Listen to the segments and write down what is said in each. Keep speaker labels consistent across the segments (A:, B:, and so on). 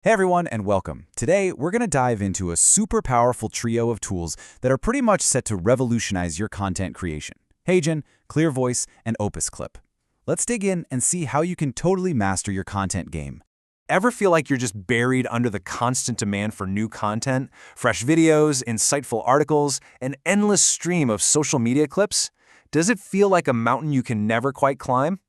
A: Hey everyone, and welcome. Today, we're going to dive into a super powerful trio of tools that are pretty much set to revolutionize your content creation. HeyGen, ClearVoice, and OpusClip. Let's dig in and see how you can totally master your content game.
B: Ever feel like you're just buried under the constant demand for new content, fresh videos, insightful articles, an endless stream of social media clips? Does it feel like a mountain you can never quite climb?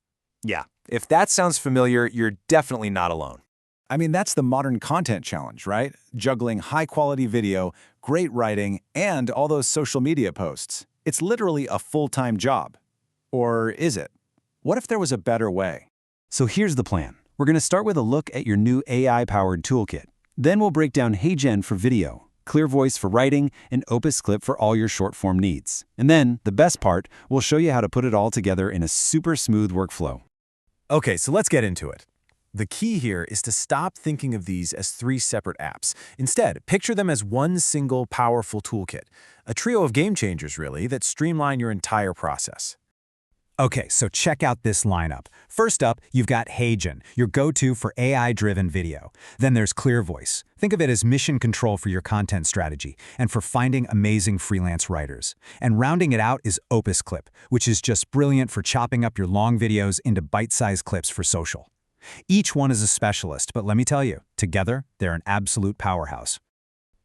B: Yeah, if that sounds familiar, you're definitely not alone.
A: I mean, that's the modern content challenge, right? Juggling high-quality video, great writing, and all those social media posts. It's literally a full-time job. Or is it? What if there was a better way? So here's the plan. We're going to start with a look at your new AI-powered toolkit. Then we'll break down HeyGen for video, ClearVoice for writing, and OpusClip for all your short-form needs. And then, the best part, we'll show you how to put it all together in a super smooth workflow.
C: Okay, so let's get into it. The key here is to stop thinking of these as three separate apps. Instead, picture them as one single powerful toolkit, a trio of game changers, really, that streamline your entire process.
D: Okay, so check out this lineup. First up, you've got HeyGen, your go-to for AI-driven video. Then there's ClearVoice. Think of it as mission control for your content strategy and for finding amazing freelance writers. And rounding it out is OpusClip, which is just brilliant for chopping up your long videos into bite-sized clips for social. Each one is a specialist, but let me tell you, together, they're an absolute powerhouse.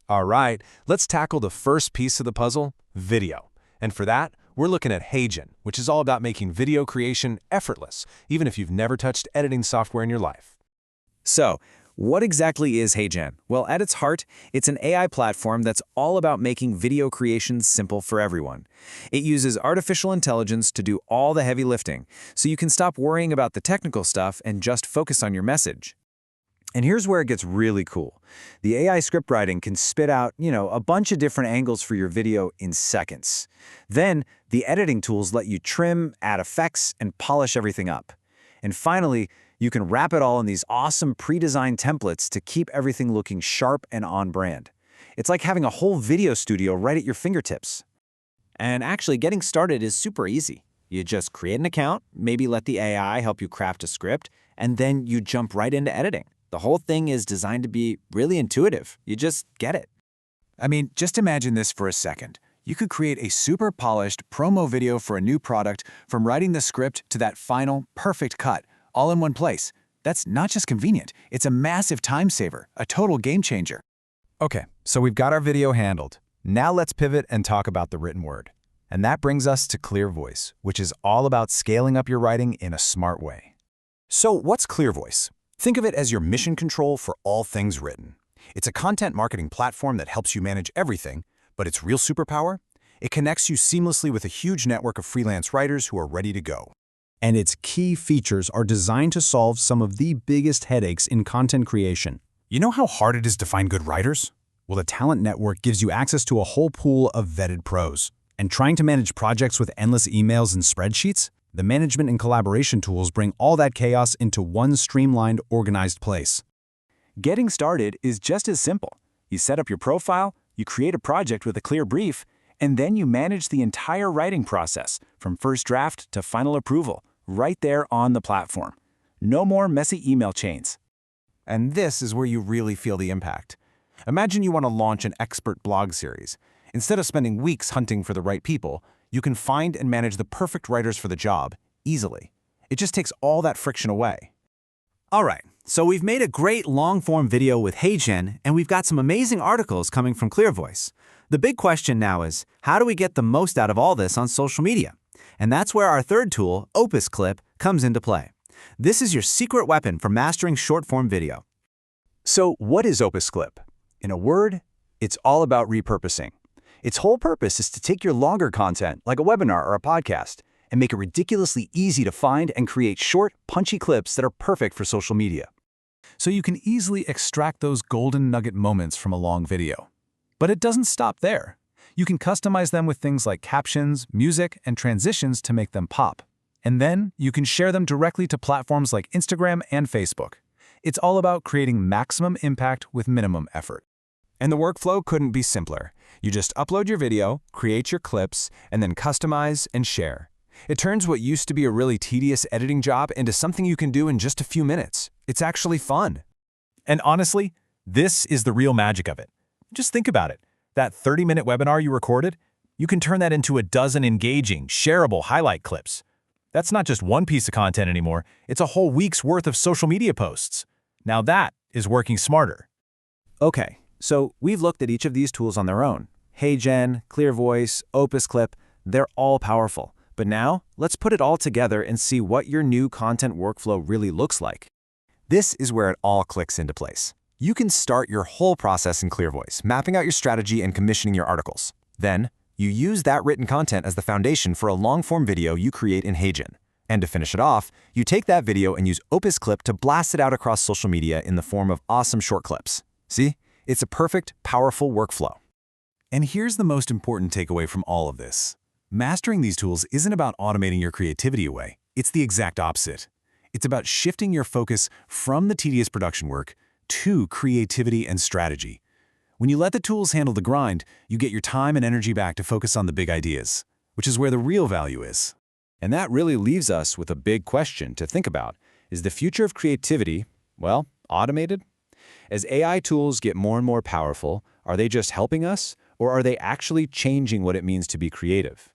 B: All right, let's tackle the first piece of the puzzle, video. And for that, we're looking at HeyGen, which is all about making video creation effortless, even if you've never touched editing software in your life.
A: So, what exactly is HeyGen? Well, at its heart, it's an AI platform that's all about making video creation simple for everyone. It uses artificial intelligence to do all the heavy lifting, so you can stop worrying about the technical stuff and just focus on your message. And here's where it gets really cool. The AI script writing can spit out, a bunch of different angles for your video in seconds. Then, the editing tools let you trim, add effects, and polish everything up. And finally, you can wrap it all in these awesome pre-designed templates to keep everything looking sharp and on brand. It's like having a whole video studio right at your fingertips. And actually, getting started is super easy. You just create an account, maybe let the AI help you craft a script, and then you jump right into editing. The whole thing is designed to be really intuitive. You just get it.
C: I mean, just imagine this for a second. You could create a super polished promo video for a new product from writing the script to that final, perfect cut, all in one place. That's not just convenient, it's a massive time saver, a total game changer.
A: Okay, so we've got our video handled. Now let's pivot and talk about the written word. And that brings us to ClearVoice, which is all about scaling up your writing in a smart way.
C: So what's ClearVoice? Think of it as your mission control for all things written. It's a content marketing platform that helps you manage everything, but its real superpower? It connects you seamlessly with a huge network of freelance writers who are ready to go.
D: And its key features are designed to solve some of the biggest headaches in content creation.
C: You know how hard it is to find good writers? Well, the Talent Network gives you access to a whole pool of vetted pros.
D: And trying to manage projects with endless emails and spreadsheets? The management and collaboration tools bring all that chaos into one streamlined, organized place.
A: Getting started is just as simple. You set up your profile, you create a project with a clear brief, and then you manage the entire writing process, from first draft to final approval, right there on the platform. No more messy email chains.
C: And this is where you really feel the impact. Imagine you want to launch an expert blog series. Instead of spending weeks hunting for the right people, you can find and manage the perfect writers for the job easily. It just takes all that friction away.
E: All right, so we've made a great long-form video with HeyGen, and we've got some amazing articles coming from ClearVoice. The big question now is, how do we get the most out of all this on social media? And that's where our third tool, OpusClip, comes into play. This is your secret weapon for mastering short-form video.
A: So what is OpusClip? In a word, it's all about repurposing. Its whole purpose is to take your longer content, like a webinar or a podcast, and make it ridiculously easy to find and create short, punchy clips that are perfect for social media.
C: So you can easily extract those golden nugget moments from a long video. But it doesn't stop there. You can customize them with things like captions, music, and transitions to make them pop. And then you can share them directly to platforms like Instagram and Facebook. It's all about creating maximum impact with minimum effort. And the workflow couldn't be simpler. You just upload your video, create your clips, and then customize and share. It turns what used to be a really tedious editing job into something you can do in just a few minutes. It's actually fun. And honestly, this is the real magic of it. Just think about it. That 30-minute webinar you recorded, you can turn that into a dozen engaging, shareable highlight clips. That's not just one piece of content anymore, it's a whole week's worth of social media posts. Now that is working smarter.
A: Okay, so we've looked at each of these tools on their own. HeyGen, ClearVoice, OpusClip, they're all powerful. But now, let's put it all together and see what your new content workflow really looks like.
B: This is where it all clicks into place. You can start your whole process in ClearVoice, mapping out your strategy and commissioning your articles. Then, you use that written content as the foundation for a long-form video you create in HeyGen. And to finish it off, you take that video and use OpusClip to blast it out across social media in the form of awesome short clips. See? It's a perfect, powerful workflow.
C: And here's the most important takeaway from all of this. Mastering these tools isn't about automating your creativity away. It's the exact opposite. It's about shifting your focus from the tedious production work to creativity and strategy. When you let the tools handle the grind, you get your time and energy back to focus on the big ideas, which is where the real value is.
A: And that really leaves us with a big question to think about. Is the future of creativity, well, automated? As AI tools get more and more powerful, are they just helping us, or are they actually changing what it means to be creative?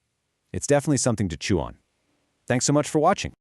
A: It's definitely something to chew on. Thanks so much for watching.